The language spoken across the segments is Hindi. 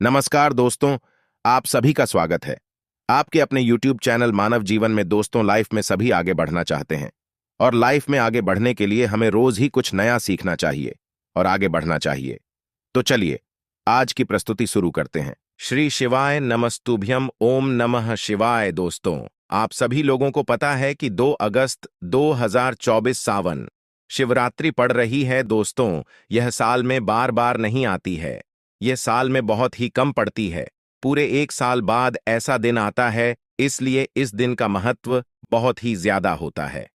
नमस्कार दोस्तों, आप सभी का स्वागत है। आपके अपने YouTube चैनल मानव जीवन में दोस्तों लाइफ में सभी आगे बढ़ना चाहते हैं और लाइफ में आगे बढ़ने के लिए हमें रोज ही कुछ नया सीखना चाहिए और आगे बढ़ना चाहिए। तो चलिए आज की प्रस्तुति शुरू करते हैं। श्री शिवाय नमस्तुभ्यम ओम नमः शिवाय। दोस्तों, आप सभी लोगों को पता है कि 2 अगस्त 2024 सावन शिवरात्रि पड़ रही है। दोस्तों, यह साल में बार बार नहीं आती है, यह साल में बहुत ही कम पड़ती है। पूरे 1 साल बाद ऐसा दिन आता है, इसलिए इस दिन का महत्व बहुत ही ज्यादा होता है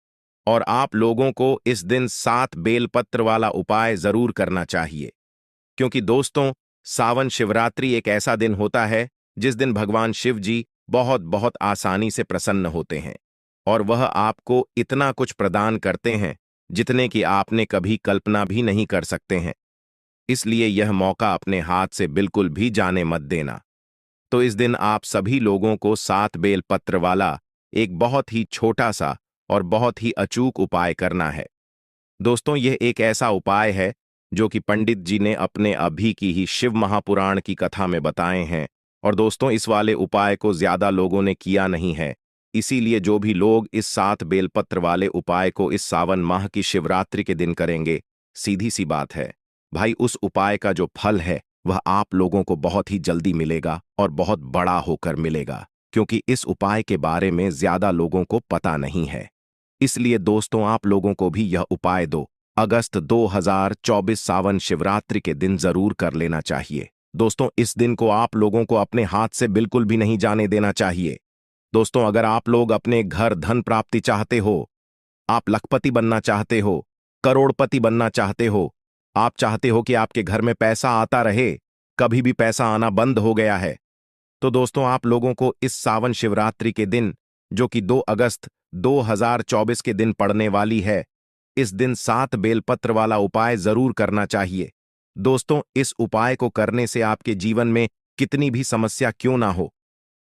और आप लोगों को इस दिन 7 बेलपत्र वाला उपाय जरूर करना चाहिए। क्योंकि दोस्तों, सावन शिवरात्रि एक ऐसा दिन होता है जिस दिन भगवान शिव जी बहुत बहुत आसानी से प्रसन्न होते हैं और वह आपको इतना कुछ प्रदान करते हैं जितने कि आपने कभी कल्पना भी नहीं कर सकते हैं। इसलिए यह मौका अपने हाथ से बिल्कुल भी जाने मत देना। तो इस दिन आप सभी लोगों को 7 बेलपत्र वाला एक बहुत ही छोटा सा और बहुत ही अचूक उपाय करना है। दोस्तों, यह एक ऐसा उपाय है जो कि पंडित जी ने अपने अभी की ही शिव महापुराण की कथा में बताए हैं। और दोस्तों, इस वाले उपाय को ज्यादा लोगों ने किया नहीं है, इसीलिए जो भी लोग इस 7 बेलपत्र वाले उपाय को इस सावन माह की शिवरात्रि के दिन करेंगे, सीधी सी बात है भाई, उस उपाय का जो फल है वह आप लोगों को बहुत ही जल्दी मिलेगा और बहुत बड़ा होकर मिलेगा। क्योंकि इस उपाय के बारे में ज्यादा लोगों को पता नहीं है, इसलिए दोस्तों आप लोगों को भी यह उपाय 2 अगस्त 2024 सावन शिवरात्रि के दिन जरूर कर लेना चाहिए। दोस्तों, इस दिन को आप लोगों को अपने हाथ से बिल्कुल भी नहीं जाने देना चाहिए। दोस्तों, अगर आप लोग अपने घर धन प्राप्ति चाहते हो, आप लखपति बनना चाहते हो, करोड़पति बनना चाहते हो, आप चाहते हो कि आपके घर में पैसा आता रहे, कभी भी पैसा आना बंद हो गया है, तो दोस्तों आप लोगों को इस सावन शिवरात्रि के दिन, जो कि 2 अगस्त 2024 के दिन पड़ने वाली है, इस दिन 7 बेलपत्र वाला उपाय जरूर करना चाहिए। दोस्तों, इस उपाय को करने से आपके जीवन में कितनी भी समस्या क्यों ना हो,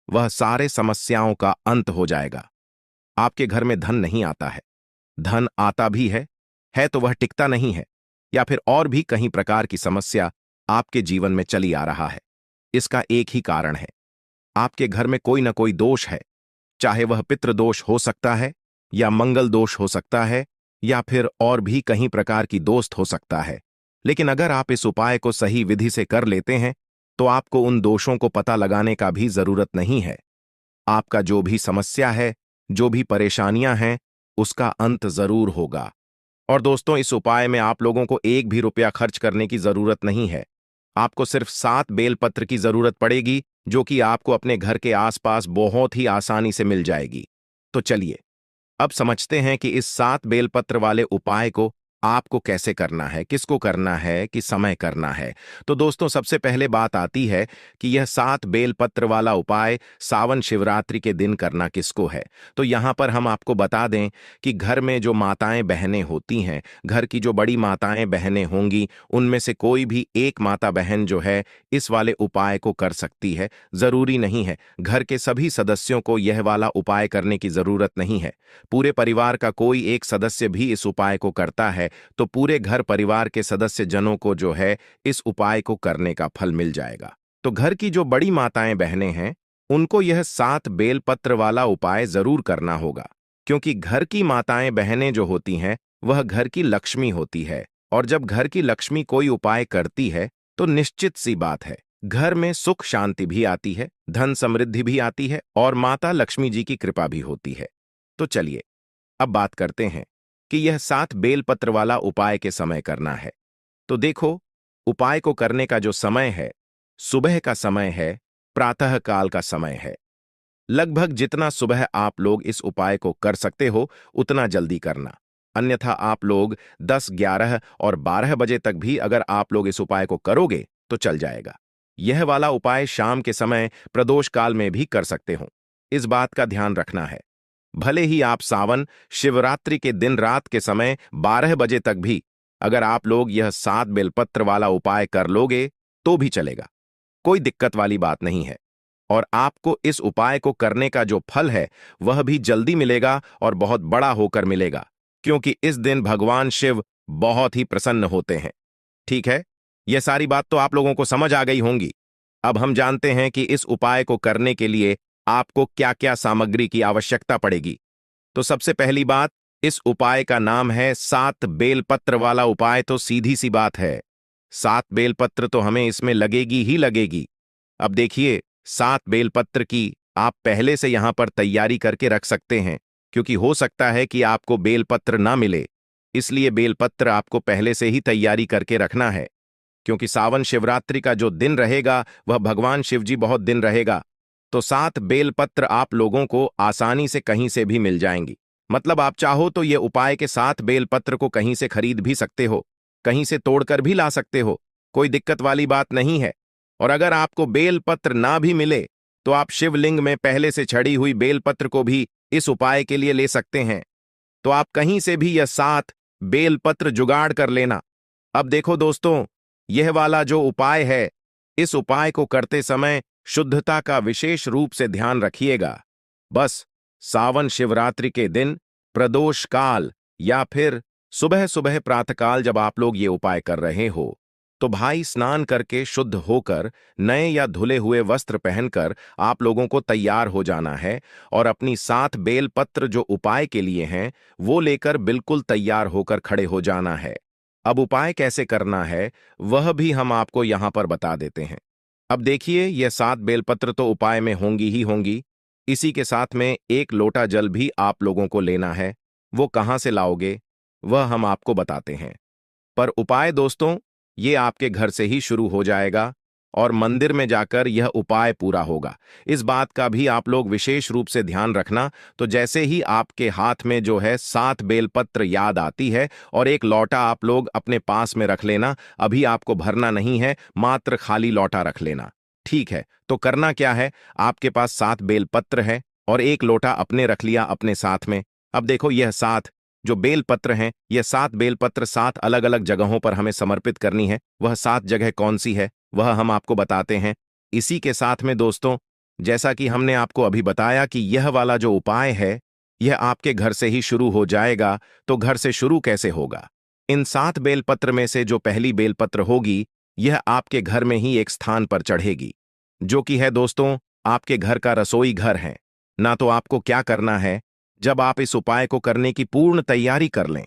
वह सारे समस्याओं का अंत हो जाएगा। आपके घर में धन नहीं आता है, धन आता भी है तो वह टिकता नहीं है, या फिर और भी कहीं प्रकार की समस्या आपके जीवन में चली आ रहा है। इसका एक ही कारण है, आपके घर में कोई ना कोई दोष है, चाहे वह पितृदोष हो सकता है या मंगल दोष हो सकता है या फिर और भी कहीं प्रकार की दोस्त हो सकता है। लेकिन अगर आप इस उपाय को सही विधि से कर लेते हैं तो आपको उन दोषों को पता लगाने का भी जरूरत नहीं है। आपका जो भी समस्या है, जो भी परेशानियां हैं, उसका अंत जरूर होगा। और दोस्तों, इस उपाय में आप लोगों को 1 भी रुपया खर्च करने की जरूरत नहीं है। आपको सिर्फ 7 बेलपत्र की जरूरत पड़ेगी, जो कि आपको अपने घर के आसपास बहुत ही आसानी से मिल जाएगी। तो चलिए अब समझते हैं कि इस 7 बेलपत्र वाले उपाय को आपको कैसे करना है, किसको करना है, कि समय करना है। तो दोस्तों, सबसे पहले बात आती है कि यह 7 बेलपत्र वाला उपाय सावन शिवरात्रि के दिन करना किसको है। तो यहां पर हम आपको बता दें कि घर में जो माताएं बहनें होती हैं, घर की जो बड़ी माताएं बहनें होंगी, उनमें से कोई भी एक माता बहन जो है इस वाले उपाय को कर सकती है। जरूरी नहीं है, घर के सभी सदस्यों को यह वाला उपाय करने की जरूरत नहीं है। पूरे परिवार का कोई एक सदस्य भी इस उपाय को करता है तो पूरे घर परिवार के सदस्य जनों को जो है इस उपाय को करने का फल मिल जाएगा। तो घर की जो बड़ी माताएं बहनें हैं, उनको यह 7 बेलपत्र वाला उपाय जरूर करना होगा। क्योंकि घर की माताएं बहनें जो होती हैं वह घर की लक्ष्मी होती है, और जब घर की लक्ष्मी कोई उपाय करती है तो निश्चित सी बात है, घर में सुख शांति भी आती है, धन समृद्धि भी आती है और माता लक्ष्मी जी की कृपा भी होती है। तो चलिए अब बात करते हैं कि यह 7 बेलपत्र वाला उपाय के समय करना है। तो देखो, उपाय को करने का जो समय है, सुबह का समय है, प्रातः काल का समय है। लगभग जितना सुबह आप लोग इस उपाय को कर सकते हो उतना जल्दी करना, अन्यथा आप लोग 10, 11 और 12 बजे तक भी अगर आप लोग इस उपाय को करोगे तो चल जाएगा। यह वाला उपाय शाम के समय प्रदोष काल में भी कर सकते हो, इस बात का ध्यान रखना है। भले ही आप सावन शिवरात्रि के दिन रात के समय 12 बजे तक भी अगर आप लोग यह 7 बेलपत्र वाला उपाय कर लोगे तो भी चलेगा, कोई दिक्कत वाली बात नहीं है। और आपको इस उपाय को करने का जो फल है वह भी जल्दी मिलेगा और बहुत बड़ा होकर मिलेगा, क्योंकि इस दिन भगवान शिव बहुत ही प्रसन्न होते हैं। ठीक है, यह सारी बात तो आप लोगों को समझ आ गई होंगी। अब हम जानते हैं कि इस उपाय को करने के लिए आपको क्या क्या सामग्री की आवश्यकता पड़ेगी। तो सबसे पहली बात, इस उपाय का नाम है 7 बेलपत्र वाला उपाय। तो सीधी सी बात है, 7 बेलपत्र तो हमें इसमें लगेगी ही लगेगी। अब देखिए, 7 बेलपत्र की आप पहले से यहां पर तैयारी करके रख सकते हैं, क्योंकि हो सकता है कि आपको बेलपत्र ना मिले। इसलिए बेलपत्र आपको पहले से ही तैयारी करके रखना है, क्योंकि सावन शिवरात्रि का जो दिन रहेगा वह भगवान शिव जी बहुत दिन रहेगा। तो 7 बेलपत्र आप लोगों को आसानी से कहीं से भी मिल जाएंगी। मतलब आप चाहो तो ये उपाय के 7 बेलपत्र को कहीं से खरीद भी सकते हो, कहीं से तोड़कर भी ला सकते हो, कोई दिक्कत वाली बात नहीं है। और अगर आपको बेलपत्र ना भी मिले तो आप शिवलिंग में पहले से छड़ी हुई बेलपत्र को भी इस उपाय के लिए ले सकते हैं। तो आप कहीं से भी यह 7 बेलपत्र जुगाड़ कर लेना। अब देखो दोस्तों, यह वाला जो उपाय है, इस उपाय को करते समय शुद्धता का विशेष रूप से ध्यान रखिएगा। बस सावन शिवरात्रि के दिन प्रदोष काल या फिर सुबह सुबह प्रातःकाल जब आप लोग ये उपाय कर रहे हो, तो भाई स्नान करके शुद्ध होकर नए या धुले हुए वस्त्र पहनकर आप लोगों को तैयार हो जाना है और अपनी 7 बेलपत्र जो उपाय के लिए हैं वो लेकर बिल्कुल तैयार होकर खड़े हो जाना है। अब उपाय कैसे करना है वह भी हम आपको यहां पर बता देते हैं। अब देखिए, यह 7 बेलपत्र तो उपाय में होंगी ही होंगी। इसी के साथ में 1 लोटा जल भी आप लोगों को लेना है। वो कहां से लाओगे वह हम आपको बताते हैं। पर उपाय दोस्तों, ये आपके घर से ही शुरू हो जाएगा और मंदिर में जाकर यह उपाय पूरा होगा। इस बात का भी आप लोग विशेष रूप से ध्यान रखना। तो जैसे ही आपके हाथ में जो है 7 बेलपत्र याद आती है और 1 लौटा आप लोग अपने पास में रख लेना। अभी आपको भरना नहीं है, मात्र खाली लौटा रख लेना। ठीक है, तो करना क्या है, आपके पास 7 बेलपत्र है और 1 लोटा अपने रख लिया अपने साथ में। अब देखो, यह 7 जो बेलपत्र हैं, यह 7 बेलपत्र 7 अलग अलग जगहों पर हमें समर्पित करनी है। वह 7 जगह कौन सी है वह हम आपको बताते हैं। इसी के साथ में दोस्तों, जैसा कि हमने आपको अभी बताया कि यह वाला जो उपाय है यह आपके घर से ही शुरू हो जाएगा। तो घर से शुरू कैसे होगा, इन 7 बेलपत्र में से जो पहली बेलपत्र होगी यह आपके घर में ही एक स्थान पर चढ़ेगी, जो कि है दोस्तों आपके घर का रसोई घर है ना। तो आपको क्या करना है, जब आप इस उपाय को करने की पूर्ण तैयारी कर लें,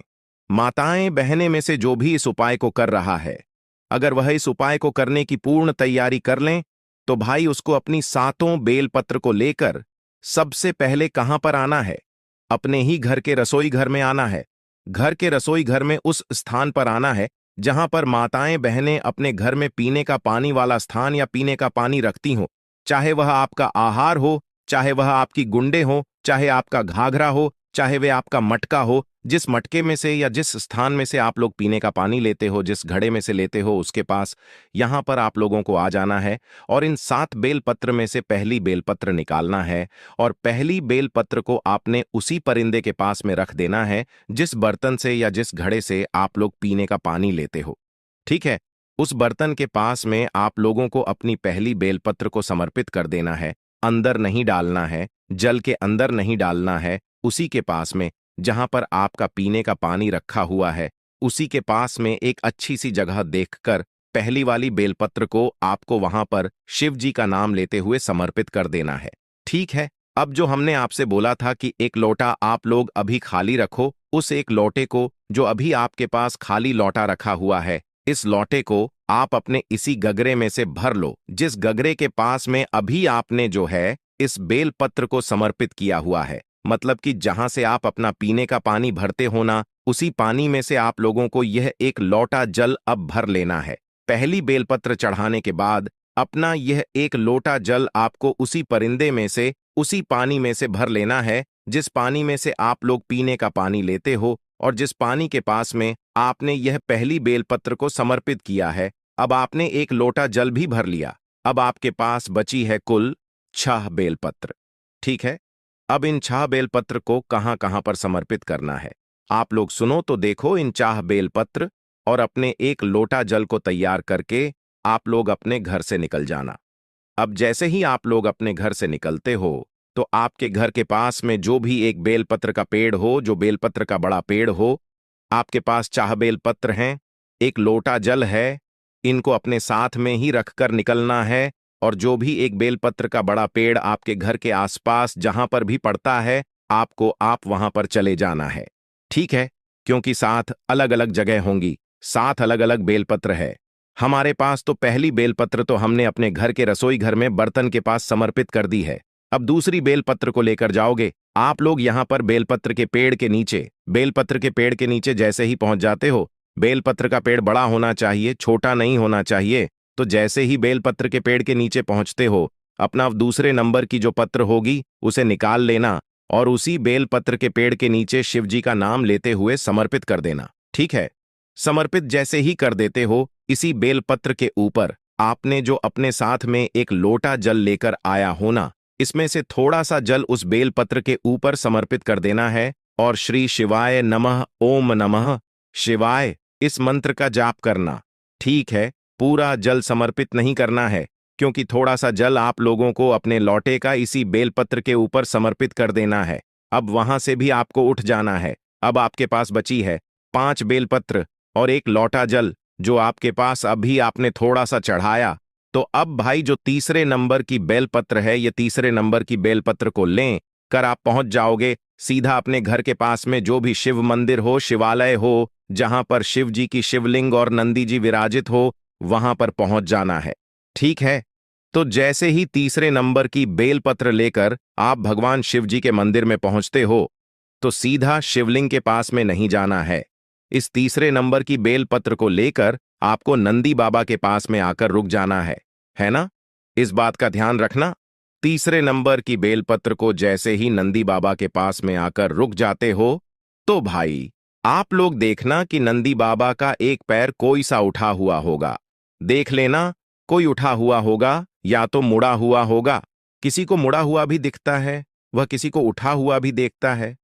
माताएं बहनें में से जो भी इस उपाय को कर रहा है, अगर वह इस उपाय को करने की पूर्ण तैयारी कर लें, तो भाई उसको अपनी 7 बेलपत्र को लेकर सबसे पहले कहां पर आना है, अपने ही घर के रसोई घर में आना है। घर के रसोई घर में उस स्थान पर आना है जहां पर माताएं बहनें अपने घर में पीने का पानी वाला स्थान या पीने का पानी रखती हो। चाहे वह आपका आहार हो, चाहे वह आपकी गुंडे हो, चाहे आपका घाघरा हो, चाहे वे आपका मटका हो, जिस मटके में से या जिस स्थान में से आप लोग पीने का पानी लेते हो, जिस घड़े में से लेते हो, उसके पास यहां पर आप लोगों को आ जाना है और इन 7 बेलपत्र में से पहली बेलपत्र निकालना है और पहली बेलपत्र को आपने उसी परिंदे के पास में रख देना है जिस बर्तन से या जिस घड़े से आप लोग पीने का पानी लेते हो। ठीक है, उस बर्तन के पास में आप लोगों को अपनी पहली बेलपत्र को समर्पित कर देना है। अंदर नहीं डालना है, जल के अंदर नहीं डालना है, उसी के पास में जहां पर आपका पीने का पानी रखा हुआ है, उसी के पास में एक अच्छी सी जगह देखकर पहली वाली बेलपत्र को आपको वहां पर शिव जी का नाम लेते हुए समर्पित कर देना है। ठीक है, अब जो हमने आपसे बोला था कि 1 लोटा आप लोग अभी खाली रखो, उस 1 लोटे को जो अभी आपके पास खाली लोटा रखा हुआ है, इस लोटे को आप अपने इसी गगरे में से भर लो, जिस गगरे के पास में अभी आपने जो है इस बेलपत्र को समर्पित किया हुआ है। मतलब कि जहां से आप अपना पीने का पानी भरते हो ना, उसी पानी में से आप लोगों को यह 1 लोटा जल अब भर लेना है। पहली बेलपत्र चढ़ाने के बाद अपना यह 1 लोटा जल आपको उसी परिंदे में से, उसी पानी में से भर लेना है जिस पानी में से आप लोग पीने का पानी लेते हो और जिस पानी के पास में आपने यह पहली बेलपत्र को समर्पित किया है। अब आपने 1 लोटा जल भी भर लिया। अब आपके पास बची है कुल 6 बेलपत्र। ठीक है, अब इन 6 बेलपत्र को कहां कहां पर समर्पित करना है, आप लोग सुनो तो देखो। इन 6 बेलपत्र और अपने 1 लोटा जल को तैयार करके आप लोग अपने घर से निकल जाना। अब जैसे ही आप लोग अपने घर से निकलते हो, तो आपके घर के पास में जो भी एक बेलपत्र का पेड़ हो, जो बेलपत्र का बड़ा पेड़ हो, आपके पास 4 बेलपत्र हैं, 1 लोटा जल है, इनको अपने साथ में ही रखकर निकलना है और जो भी एक बेलपत्र का बड़ा पेड़ आपके घर के आसपास जहां पर भी पड़ता है, आपको आप वहां पर चले जाना है। ठीक है? क्योंकि 7 अलग अलग जगह होंगी, 7 अलग अलग बेलपत्र है। हमारे पास तो पहली बेलपत्र तो हमने अपने घर के रसोई घर में बर्तन के पास समर्पित कर दी है। अब दूसरी बेलपत्र को लेकर जाओगे आप लोग यहां पर बेलपत्र के पेड़ के नीचे। बेलपत्र के पेड़ के नीचे जैसे ही पहुंच जाते हो, बेलपत्र का पेड़ बड़ा होना चाहिए, छोटा नहीं होना चाहिए। तो जैसे ही बेलपत्र के पेड़ के नीचे पहुंचते हो, अपना दूसरे नंबर की जो पत्र होगी उसे निकाल लेना और उसी बेलपत्र के पेड़ के नीचे शिव जी का नाम लेते हुए समर्पित कर देना। ठीक है? समर्पित जैसे ही कर देते हो, इसी बेलपत्र के ऊपर आपने जो अपने साथ में एक लोटा जल लेकर आया होना, इसमें से थोड़ा सा जल उस बेलपत्र के ऊपर समर्पित कर देना है और श्री शिवाय नमः, ओम नमः शिवाय इस मंत्र का जाप करना। ठीक है? पूरा जल समर्पित नहीं करना है, क्योंकि थोड़ा सा जल आप लोगों को अपने लौटे का इसी बेलपत्र के ऊपर समर्पित कर देना है। अब वहां से भी आपको उठ जाना है। अब आपके पास बची है 5 बेलपत्र और एक लौटा जल, जो आपके पास अभी आपने थोड़ा सा चढ़ाया। तो अब भाई जो तीसरे नंबर की बेलपत्र है, ये तीसरे नंबर की बेलपत्र को लें कर आप पहुंच जाओगे सीधा अपने घर के पास में जो भी शिव मंदिर हो, शिवालय हो, जहां पर शिव जी की शिवलिंग और नंदी जी विराजित हो, वहां पर पहुंच जाना है। ठीक है? तो जैसे ही तीसरे नंबर की बेलपत्र लेकर आप भगवान शिव जी के मंदिर में पहुंचते हो, तो सीधा शिवलिंग के पास में नहीं जाना है। इस तीसरे नंबर की बेलपत्र को लेकर आपको नंदी बाबा के पास में आकर रुक जाना है ना? इस बात का ध्यान रखना। तीसरे नंबर की बेलपत्र को जैसे ही नंदी बाबा के पास में आकर रुक जाते हो, तो भाई आप लोग देखना कि नंदी बाबा का एक पैर कोई सा उठा हुआ होगा। देख लेना, कोई उठा हुआ होगा या तो मुड़ा हुआ होगा। किसी को मुड़ा हुआ भी दिखता है, वह किसी को उठा हुआ भी देखता है।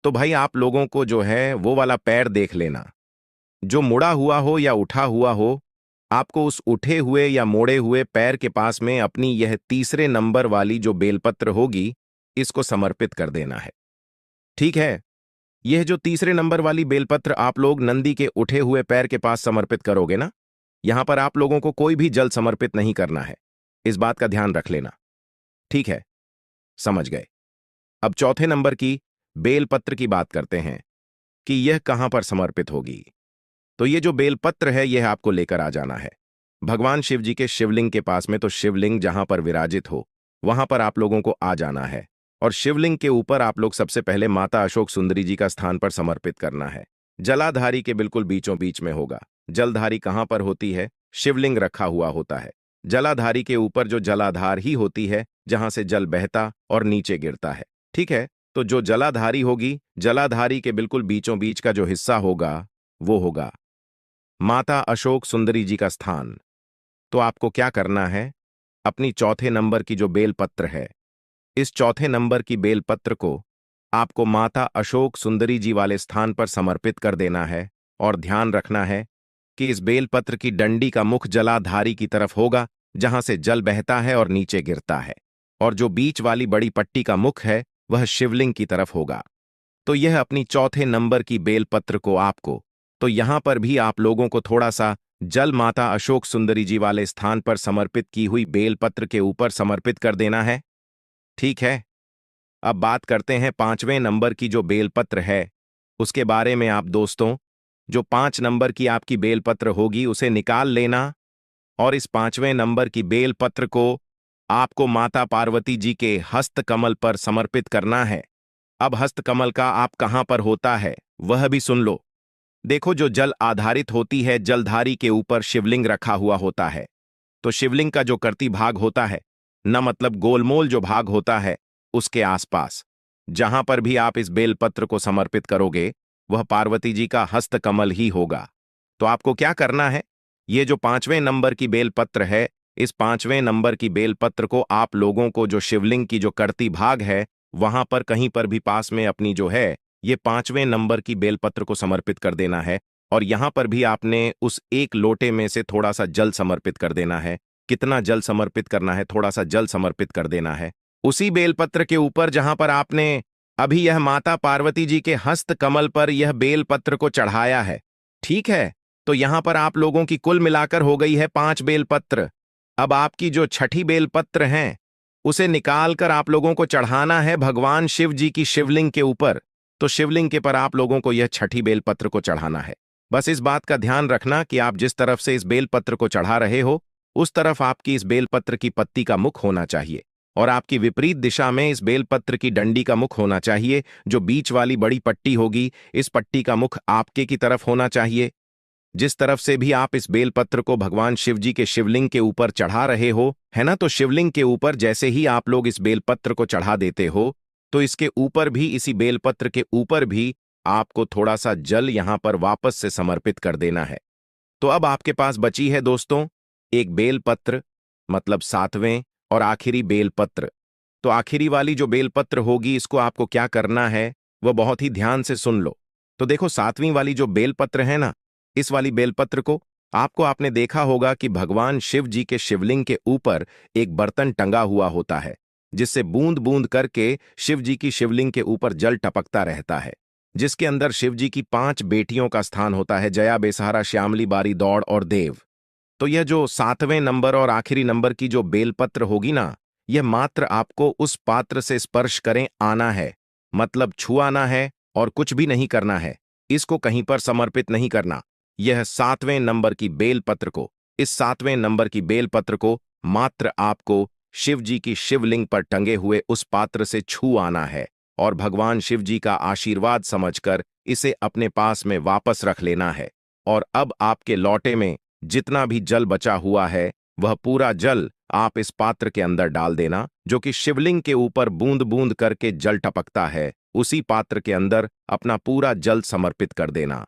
तो भाई आप लोगों को जो है वो वाला पैर देख लेना, जो मुड़ा हुआ हो या उठा हुआ हो। आपको उस उठे हुए या मोड़े हुए पैर के पास में अपनी यह तीसरे नंबर वाली जो बेलपत्र होगी, इसको समर्पित कर देना है। ठीक है? यह जो तीसरे नंबर वाली बेलपत्र आप लोग नंदी के उठे हुए पैर के पास समर्पित करोगे ना, यहां पर आप लोगों को कोई भी जल समर्पित नहीं करना है। इस बात का ध्यान रख लेना। ठीक है? समझ गए? अब चौथे नंबर की बेलपत्र की बात करते हैं कि यह कहां पर समर्पित होगी। तो ये जो बेलपत्र है, यह आपको लेकर आ जाना है भगवान शिव जी के शिवलिंग के पास में। तो शिवलिंग जहां पर विराजित हो, वहां पर आप लोगों को आ जाना है और शिवलिंग के ऊपर आप लोग सबसे पहले माता अशोक सुंदरी जी का स्थान पर समर्पित करना है। जलाधारी के बिल्कुल बीचों बीच में होगा। जलधारी कहां पर होती है? शिवलिंग रखा हुआ होता है। जलाधारी के ऊपर जो जलाधार ही होती है, जहां से जल बहता और नीचे गिरता है। ठीक है? तो जो जलाधारी होगी, जलाधारी के बिल्कुल बीचों बीच का जो हिस्सा होगा, वो होगा माता अशोक सुंदरी जी का स्थान। तो आपको क्या करना है? अपनी चौथे नंबर की जो बेलपत्र है, इस चौथे नंबर की बेलपत्र को आपको माता अशोक सुंदरी जी वाले स्थान पर समर्पित कर देना है और ध्यान रखना है कि इस बेलपत्र की डंडी का मुख जलाधारी की तरफ होगा, जहां से जल बहता है और नीचे गिरता है, और जो बीच वाली बड़ी पट्टी का मुख है, वह शिवलिंग की तरफ होगा। तो यह अपनी चौथे नंबर की बेलपत्र को आपको, तो यहां पर भी आप लोगों को थोड़ा सा जल माता अशोक सुंदरी जी वाले स्थान पर समर्पित की हुई बेलपत्र के ऊपर समर्पित कर देना है। ठीक है? अब बात करते हैं 5वें नंबर की जो बेलपत्र है, उसके बारे में। आप दोस्तों, जो 5 नंबर की आपकी बेलपत्र होगी, उसे निकाल लेना और इस 5वें नंबर की बेलपत्र को आपको माता पार्वती जी के हस्त कमल पर समर्पित करना है। अब हस्त कमल का आप कहां पर होता है, वह भी सुन लो। देखो, जो जल आधारित होती है, जलधारी के ऊपर शिवलिंग रखा हुआ होता है। तो शिवलिंग का जो कर्ती भाग होता है न, मतलब गोलमोल जो भाग होता है, उसके आसपास जहां पर भी आप इस बेलपत्र को समर्पित करोगे, वह पार्वती जी का हस्त कमल ही होगा। तो आपको क्या करना है? ये जो 5वें नंबर की बेलपत्र है, इस 5वें नंबर की बेलपत्र को आप लोगों को जो शिवलिंग की जो कर्ती भाग है, वहां पर कहीं पर भी पास में अपनी जो है ये 5वें नंबर की बेलपत्र को समर्पित कर देना है। और यहां पर भी आपने उस एक लोटे में से थोड़ा सा जल समर्पित कर देना है। कितना जल समर्पित करना है? थोड़ा सा जल समर्पित कर देना है उसी बेलपत्र के ऊपर जहां पर आपने अभी यह माता पार्वती जी के हस्त कमल पर यह बेलपत्र को चढ़ाया है। ठीक है? तो यहां पर आप लोगों की कुल मिलाकर हो गई है 5 बेलपत्र। अब आपकी जो छठी बेलपत्र हैं उसे निकालकर आप लोगों को चढ़ाना है भगवान शिव जी की शिवलिंग के ऊपर। तो शिवलिंग के पर आप लोगों को यह छठी बेलपत्र को चढ़ाना है। बस इस बात का ध्यान रखना कि आप जिस तरफ से इस बेलपत्र को चढ़ा रहे हो उस तरफ आपकी इस बेलपत्र की पत्ती का मुख होना चाहिए और आपकी विपरीत दिशा में इस बेलपत्र की डंडी का मुख होना चाहिए। जो बीच वाली बड़ी पट्टी होगी इस पट्टी का मुख आपके की तरफ होना चाहिए। जिस तरफ से भी आप इस बेलपत्र को भगवान शिव जी के शिवलिंग के ऊपर चढ़ा रहे हो, है ना, तो शिवलिंग के ऊपर जैसे ही आप लोग इस बेलपत्र को चढ़ा देते हो तो इसके ऊपर भी, इसी बेलपत्र के ऊपर भी आपको थोड़ा सा जल यहां पर वापस से समर्पित कर देना है। तो अब आपके पास बची है दोस्तों एक बेलपत्र, मतलब 7वें और आखिरी बेलपत्र। तो आखिरी वाली जो बेलपत्र होगी इसको आपको क्या करना है वह बहुत ही ध्यान से सुन लो। तो देखो 7वीं वाली जो बेलपत्र है ना, इस वाली बेलपत्र को आपने देखा होगा कि भगवान शिव जी के शिवलिंग के ऊपर एक बर्तन टंगा हुआ होता है जिससे बूंद बूंद करके शिव जी की शिवलिंग के ऊपर जल टपकता रहता है, जिसके अंदर शिव जी की 5 बेटियों का स्थान होता है, जया, बेसहारा, श्यामली, बारी, दौड़ और देव। तो यह जो 7वें नंबर और आखिरी नंबर की जो बेलपत्र होगी ना, यह मात्र आपको उस पात्र से स्पर्श करें आना है, मतलब छुआना है और कुछ भी नहीं करना है। इसको कहीं पर समर्पित नहीं करना। यह 7वें नंबर की बेलपत्र को, इस 7वें नंबर की बेलपत्र को मात्र आपको शिव जी की शिवलिंग पर टंगे हुए उस पात्र से छू आना है और भगवान शिव जी का आशीर्वाद समझकर इसे अपने पास में वापस रख लेना है। और अब आपके लौटे में जितना भी जल बचा हुआ है वह पूरा जल आप इस पात्र के अंदर डाल देना, जो कि शिवलिंग के ऊपर बूंद बूंद करके जल टपकता है, उसी पात्र के अंदर अपना पूरा जल समर्पित कर देना।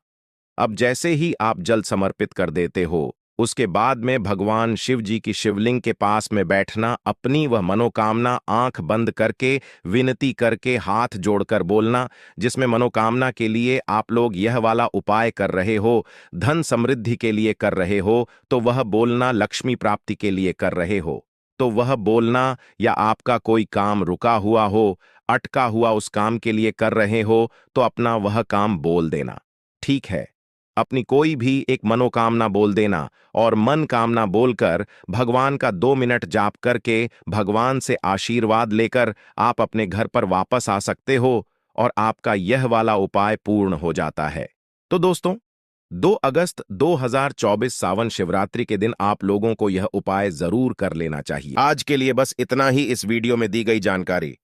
अब जैसे ही आप जल समर्पित कर देते हो उसके बाद में भगवान शिव जी की शिवलिंग के पास में बैठना, अपनी वह मनोकामना आंख बंद करके, विनती करके, हाथ जोड़कर बोलना, जिसमें मनोकामना के लिए आप लोग यह वाला उपाय कर रहे हो, धन समृद्धि के लिए कर रहे हो तो वह बोलना, लक्ष्मी प्राप्ति के लिए कर रहे हो तो वह बोलना, या आपका कोई काम रुका हुआ हो, अटका हुआ उस काम के लिए कर रहे हो तो अपना वह काम बोल देना। ठीक है, अपनी कोई भी एक मनोकामना बोल देना और मन कामना बोलकर भगवान का 2 मिनट जाप करके भगवान से आशीर्वाद लेकर आप अपने घर पर वापस आ सकते हो और आपका यह वाला उपाय पूर्ण हो जाता है। तो दोस्तों 2 अगस्त 2024 सावन शिवरात्रि के दिन आप लोगों को यह उपाय जरूर कर लेना चाहिए। आज के लिए बस इतना ही इस वीडियो में दी गई जानकारी।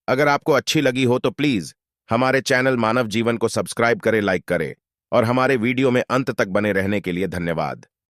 अगर आपको अच्छी लगी हो तो प्लीज हमारे चैनल मानव जीवन को सब्सक्राइब करें, लाइक करें और हमारे वीडियो में अंत तक बने रहने के लिए धन्यवाद।